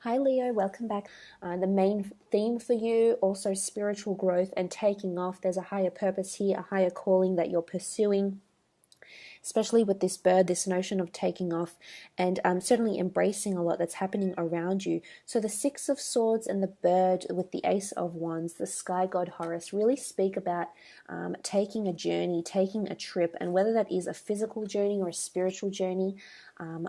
Hi Leo, welcome back. The main theme for you, also spiritual growth and taking off. There's a higher purpose here, a higher calling that you're pursuing, especially with this bird, this notion of taking off and certainly embracing a lot that's happening around you. So the Six of Swords and the bird with the Ace of Wands, the sky god Horus, really speak about taking a journey, taking a trip, and whether that is a physical journey or a spiritual journey.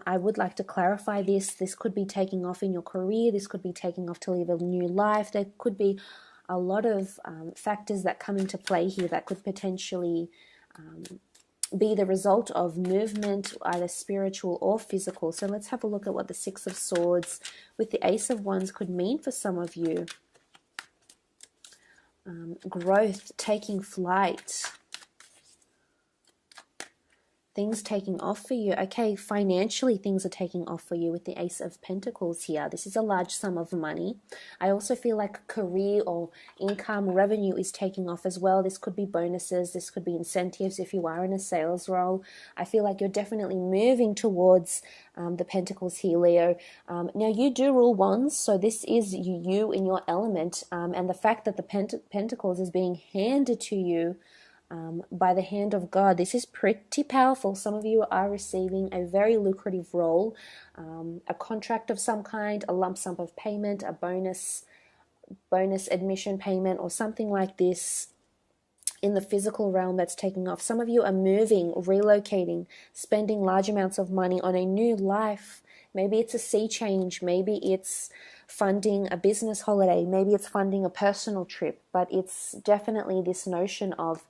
I would like to clarify this. This could be taking off in your career. This could be taking off to live a new life. There could be a lot of factors that come into play here that could potentially be the result of movement, either spiritual or physical. So let's have a look at what the Six of Swords with the Ace of Wands could mean for some of you. Growth, taking flight, things taking off for you. Okay, financially things are taking off for you with the Ace of Pentacles here. This is a large sum of money. I also feel like career or income, revenue is taking off as well. This could be bonuses. This could be incentives if you are in a sales role. I feel like you're definitely moving towards the Pentacles here, Leo. Now, you do rule wands, so this is you in your element. And the fact that the Pentacles is being handed to you by the hand of God. This is pretty powerful. Some of you are receiving a very lucrative role, a contract of some kind, a lump sum of payment, a bonus admission payment, or something like this in the physical realm that's taking off. Some of you are moving, relocating, spending large amounts of money on a new life. Maybe it's a sea change. Maybe it's funding a business holiday. Maybe it's funding a personal trip. But it's definitely this notion of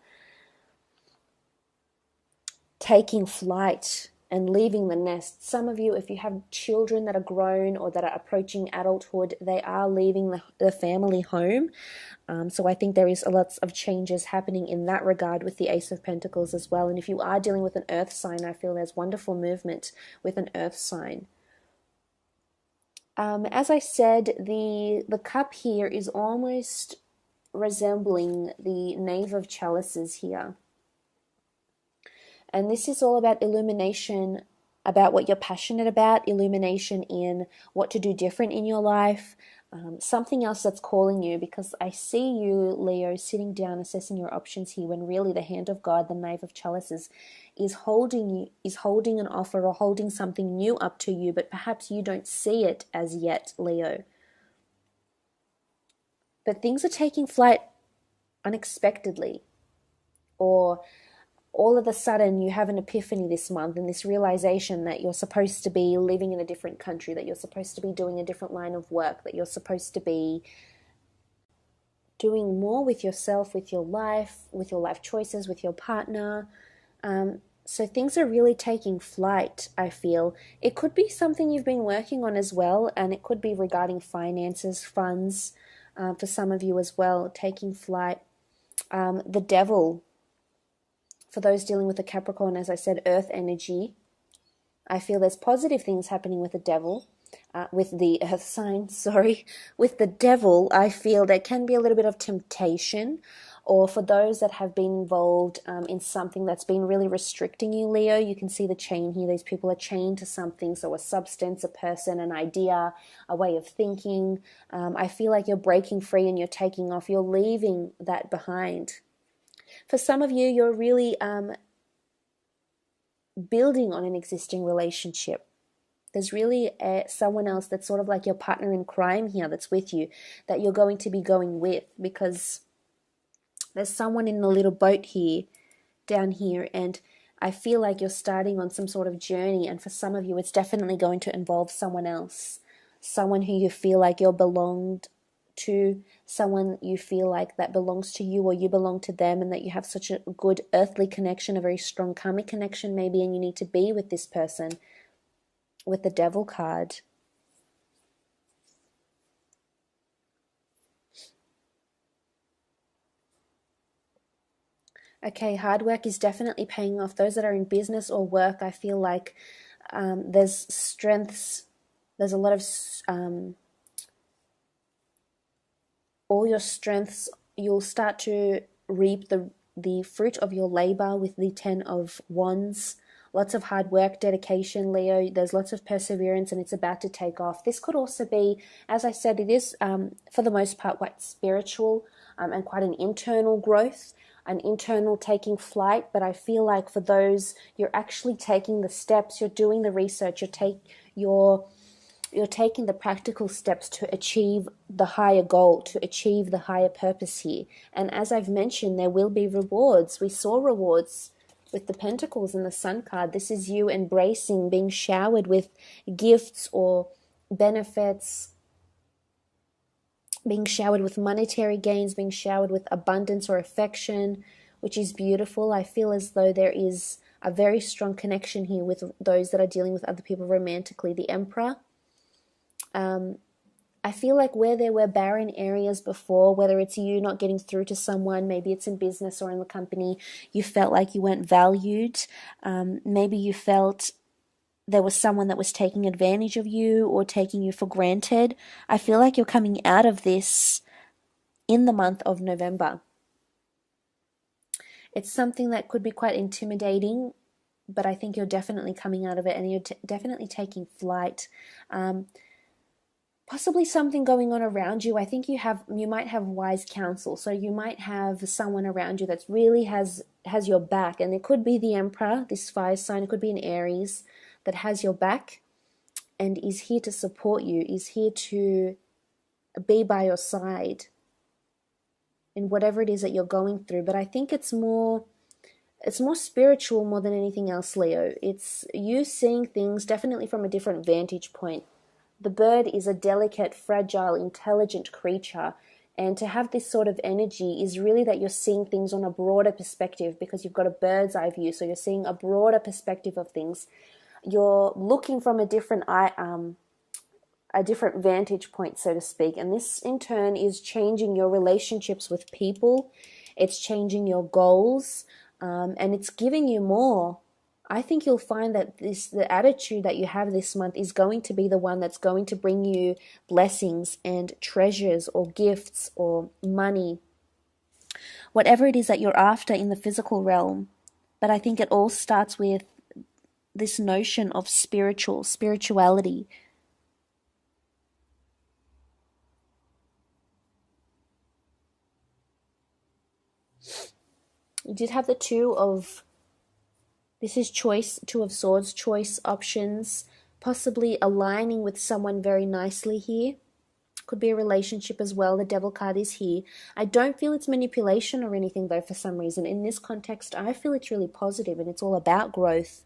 taking flight and leaving the nest. Some of you, if you have children that are grown or that are approaching adulthood, they are leaving the family home. So I think there is lots of changes happening in that regard with the Ace of Pentacles as well. And if you are dealing with an earth sign, I feel there's wonderful movement with an earth sign. As I said, the cup here is almost resembling the Knave of Chalices here. And this is all about illumination, about what you're passionate about, illumination in what to do different in your life, something else that's calling you, because I see you, Leo, sitting down assessing your options here when really the hand of God, the Knave of Chalices, is holding an offer or holding something new up to you, but perhaps you don't see it as yet, Leo. But things are taking flight unexpectedly, or all of a sudden you have an epiphany this month and this realization that you're supposed to be living in a different country, that you're supposed to be doing a different line of work, that you're supposed to be doing more with yourself, with your life choices, with your partner. So things are really taking flight, I feel. It could be something you've been working on as well, and it could be regarding finances, funds, for some of you as well, taking flight. The Devil, for those dealing with the Capricorn, as I said, earth energy. I feel there's positive things happening with the Devil, with the earth sign, sorry. With the Devil, I feel there can be a little bit of temptation, or for those that have been involved in something that's been really restricting you, Leo, you can see the chain here. These people are chained to something, so a substance, a person, an idea, a way of thinking. I feel like you're breaking free and you're taking off. You're leaving that behind. For some of you, you're really building on an existing relationship. There's really someone else that's sort of like your partner in crime here that's with you, that you're going to be going with, because there's someone in the little boat here, down here, and I feel like you're starting on some sort of journey, and for some of you, it's definitely going to involve someone else, someone who you feel like you're belonged to, someone you feel like that belongs to you or you belong to them, and that you have such a good earthly connection, a very strong karmic connection maybe, and you need to be with this person with the Devil card. Okay, hard work is definitely paying off. Those that are in business or work, I feel like there's strengths, there's a lot of all your strengths, you'll start to reap the fruit of your labor with the Ten of Wands lots of hard work, dedication, Leo. There's lots of perseverance and it's about to take off. This could also be, as I said, it is for the most part quite spiritual and quite an internal growth, an internal taking flight. But I feel like for those, you're actually taking the steps, you're doing the research, you're taking the practical steps to achieve the higher goal, to achieve the higher purpose here. And as I've mentioned, there will be rewards. We saw rewards with the Pentacles and the Sun card. This is you embracing being showered with gifts or benefits, being showered with monetary gains, being showered with abundance or affection, which is beautiful. I feel as though there is a very strong connection here with those that are dealing with other people romantically. The Emperor. I feel like where there were barren areas before, whether it's you not getting through to someone, maybe it's in business or in the company, you felt like you weren't valued. Maybe you felt there was someone that was taking advantage of you or taking you for granted. I feel like you're coming out of this in the month of November. It's something that could be quite intimidating, but I think you're definitely coming out of it and you're definitely taking flight. Possibly something going on around you. I think you might have wise counsel. So you might have someone around you that really has your back. And it could be the Emperor, this fire sign. It could be an Aries that has your back and is here to support you, is here to be by your side in whatever it is that you're going through. But I think it's more spiritual more than anything else, Leo. It's you seeing things definitely from a different vantage point. The bird is a delicate, fragile, intelligent creature, and to have this sort of energy is really that you're seeing things on a broader perspective because you've got a bird's eye view, so you're seeing a broader perspective of things. You're looking from a different vantage point, so to speak, and this in turn is changing your relationships with people. It's changing your goals, and it's giving you more. I think you'll find that the attitude that you have this month is going to be the one that's going to bring you blessings and treasures or gifts or money, whatever it is that you're after in the physical realm. But I think it all starts with this notion of spirituality. You did have the this is choice, Two of Swords, choice options, possibly aligning with someone very nicely here. Could be a relationship as well. The Devil card is here. I don't feel it's manipulation or anything though for some reason. In this context, I feel it's really positive and it's all about growth.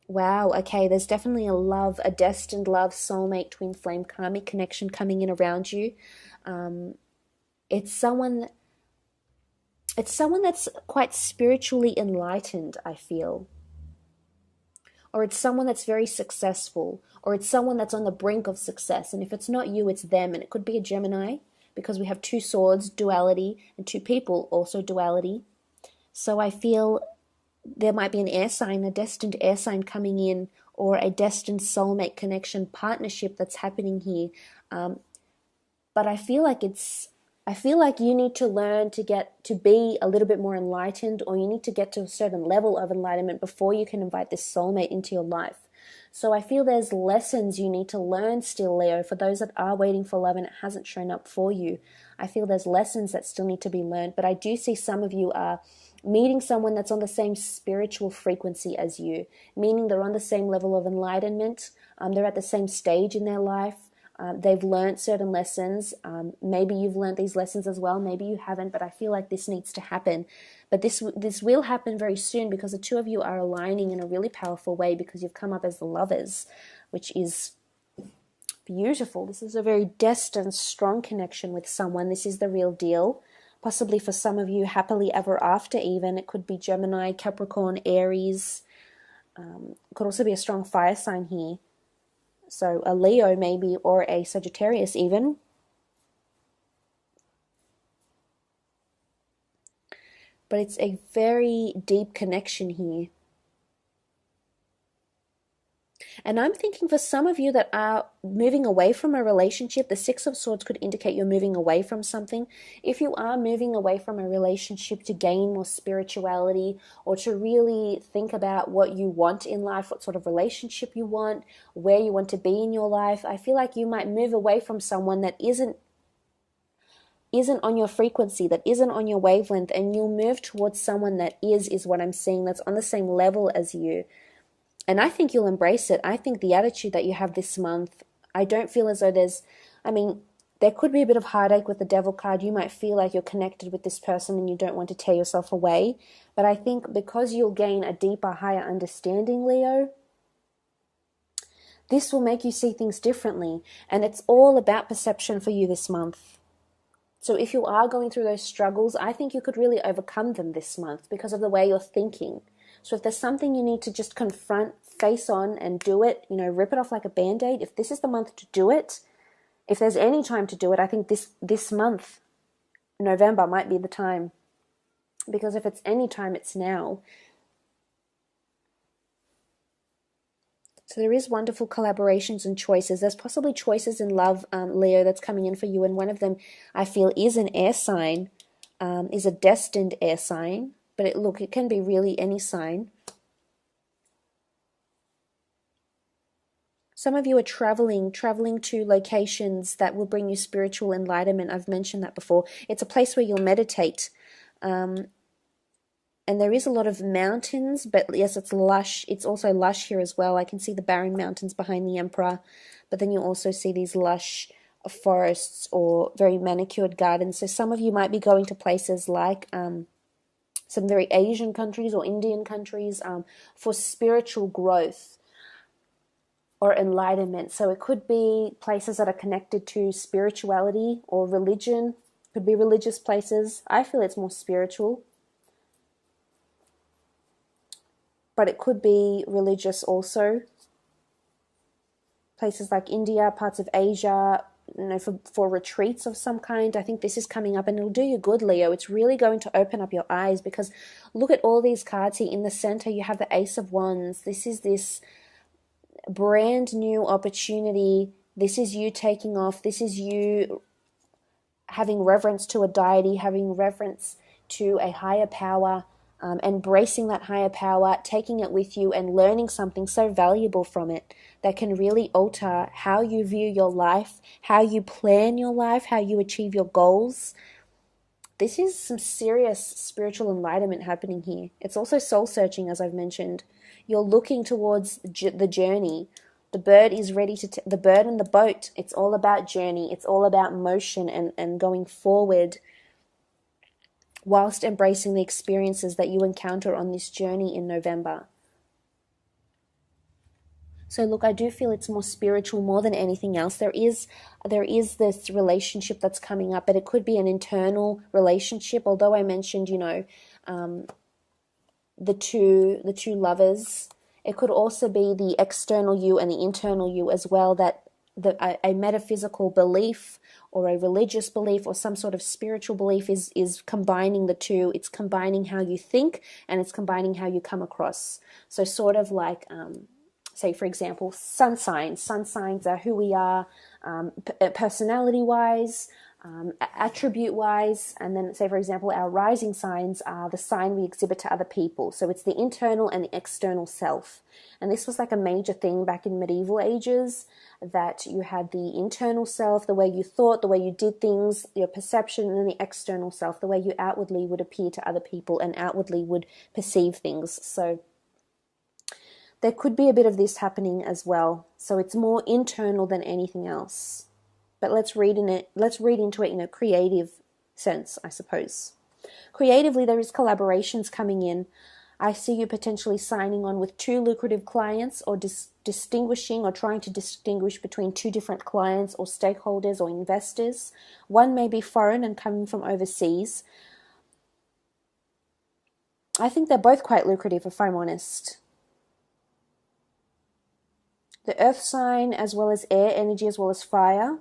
Wow, okay, there's definitely a destined love, soulmate, twin flame, karmic connection coming in around you. It's someone that's quite spiritually enlightened, I feel. Or it's someone that's very successful. Or it's someone that's on the brink of success. And if it's not you, it's them. And it could be a Gemini, because we have 2 swords, duality, and 2 people, also duality. So I feel there might be an air sign, a destined air sign coming in, or a destined soulmate connection partnership that's happening here. But I feel like you need to learn to get to be a little bit more enlightened, or you need to get to a certain level of enlightenment before you can invite this soulmate into your life. So I feel there's lessons you need to learn still, Leo, for those that are waiting for love and it hasn't shown up for you. I feel there's lessons that still need to be learned, but I do see some of you are meeting someone that's on the same spiritual frequency as you, meaning they're on the same level of enlightenment, they're at the same stage in their life. They've learned certain lessons. Maybe you've learned these lessons as well. Maybe you haven't, but I feel like this needs to happen. But this will happen very soon because the 2 of you are aligning in a really powerful way because you've come up as the lovers, which is beautiful. This is a very destined, strong connection with someone. This is the real deal. Possibly for some of you, happily ever after even. It could be Gemini, Capricorn, Aries. Could also be a strong fire sign here. So a Leo maybe, or a Sagittarius even. But it's a very deep connection here. And I'm thinking for some of you that are moving away from a relationship, the Six of Swords could indicate you're moving away from something. If you are moving away from a relationship to gain more spirituality or to really think about what you want in life, what sort of relationship you want, where you want to be in your life, I feel like you might move away from someone that isn't on your frequency, that isn't on your wavelength, and you'll move towards someone that is what I'm seeing, that's on the same level as you. And I think you'll embrace it. I think the attitude that you have this month, I don't feel as though there could be a bit of heartache with the Devil card. You might feel like you're connected with this person and you don't want to tear yourself away. But I think because you'll gain a deeper, higher understanding, Leo, this will make you see things differently. And it's all about perception for you this month. So if you are going through those struggles, I think you could really overcome them this month because of the way you're thinking. So if there's something you need to just confront, face on and do it, rip it off like a Band-Aid, if this is the month to do it, if there's any time to do it, I think this month, November, might be the time. Because if it's any time, it's now. So there is wonderful collaborations and choices. There's possibly choices in love, Leo, that's coming in for you. And one of them, I feel, is an air sign, is a destined air sign. But it can be really any sign. Some of you are traveling to locations that will bring you spiritual enlightenment. I've mentioned that before. It's a place where you'll meditate. And there is a lot of mountains, but yes, it's lush. It's also lush here as well. I can see the barren mountains behind the Emperor, but then you also see these lush forests or very manicured gardens. So some of you might be going to places like some very Asian countries or Indian countries for spiritual growth or enlightenment. So it could be places that are connected to spirituality or religion. Could be religious places. I feel it's more spiritual. But it could be religious also. Places like India, parts of Asia, for retreats of some kind. I think this is coming up and it'll do you good, Leo. It's really going to open up your eyes because look at all these cards here. In the center, you have the Ace of Wands. This is this brand new opportunity. This is you taking off. This is you having reverence to a deity, having reverence to a higher power, embracing that higher power, taking it with you and learning something so valuable from it that can really alter how you view your life, how you plan your life, how you achieve your goals. This is some serious spiritual enlightenment happening here. It's also soul searching, as I've mentioned. You're looking towards the journey. The bird is ready to, the bird and the boat. It's all about journey. It's all about motion and going forward, whilst embracing the experiences that you encounter on this journey in November. So look, I do feel it's more spiritual more than anything else. There is this relationship that's coming up, but it could be an internal relationship. Although I mentioned, the two lovers, it could also be the external you and the internal you as well, that a metaphysical belief or a religious belief or some sort of spiritual belief is combining the two. It's combining how you think and it's combining how you come across. So sort of like, say, for example, sun signs. Sun signs are who we are personality-wise, attribute-wise, and then, say, for example, our rising signs are the sign we exhibit to other people. So it's the internal and the external self. And this was like a major thing back in medieval ages, that you had the internal self, the way you thought, the way you did things, your perception, and then the external self, the way you outwardly would appear to other people and outwardly would perceive things. So there could be a bit of this happening as well. So it's more internal than anything else. But let's read into it in a creative sense, I suppose. Creatively, there is collaborations coming in. I see you potentially signing on with 2 lucrative clients, or distinguishing or trying to distinguish between 2 different clients or stakeholders or investors. One may be foreign and coming from overseas. I think they're both quite lucrative, if I'm honest. The earth sign, as well as air energy, as well as fire.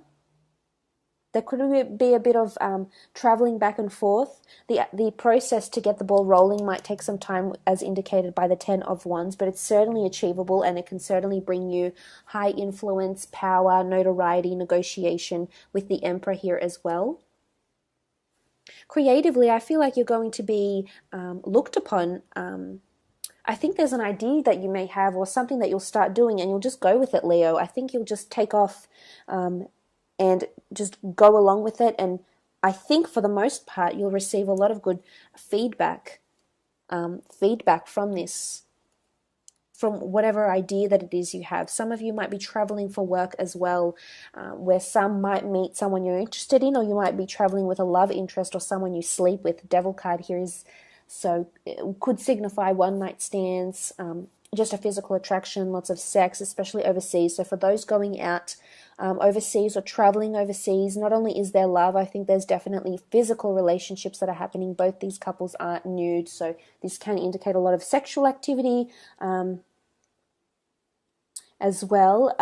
There could be a bit of traveling back and forth. The process to get the ball rolling might take some time, as indicated by the 10 of Wands, but it's certainly achievable, and it can certainly bring you high influence, power, notoriety, negotiation with the Emperor here as well. Creatively, I feel like you're going to be looked upon. I think there's an idea that you may have, or something that you'll start doing, and you'll just go with it, Leo. I think you'll just take off and just go along with it. And I think for the most part, you'll receive a lot of good feedback, from this, from whatever idea that it is you have. Some of you might be traveling for work as well, where some might meet someone you're interested in, or you might be traveling with a love interest or someone you sleep with. Devil card here is, so it could signify one night stands, just a physical attraction, lots of sex, especially overseas. So for those going out overseas or traveling overseas, not only is there love, I think there's definitely physical relationships that are happening. Both these couples aren't nude, so this can indicate a lot of sexual activity as well.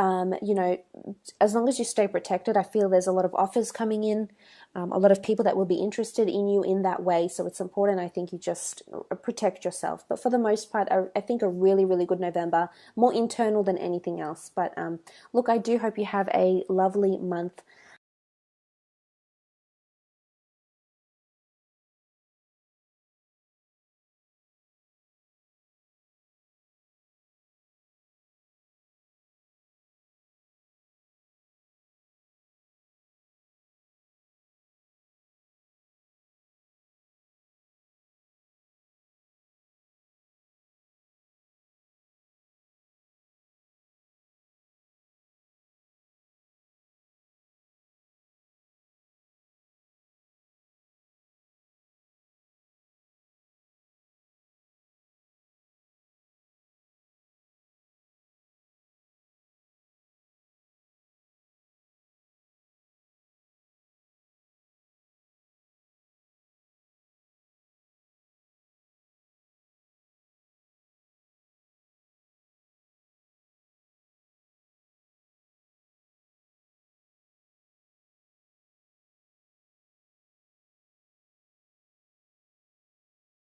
You know, as long as you stay protected, I feel there's a lot of offers coming in, a lot of people that will be interested in you in that way. So it's important, I think, you just protect yourself. But for the most part, I think a really, really good November, more internal than anything else. But look, I do hope you have a lovely month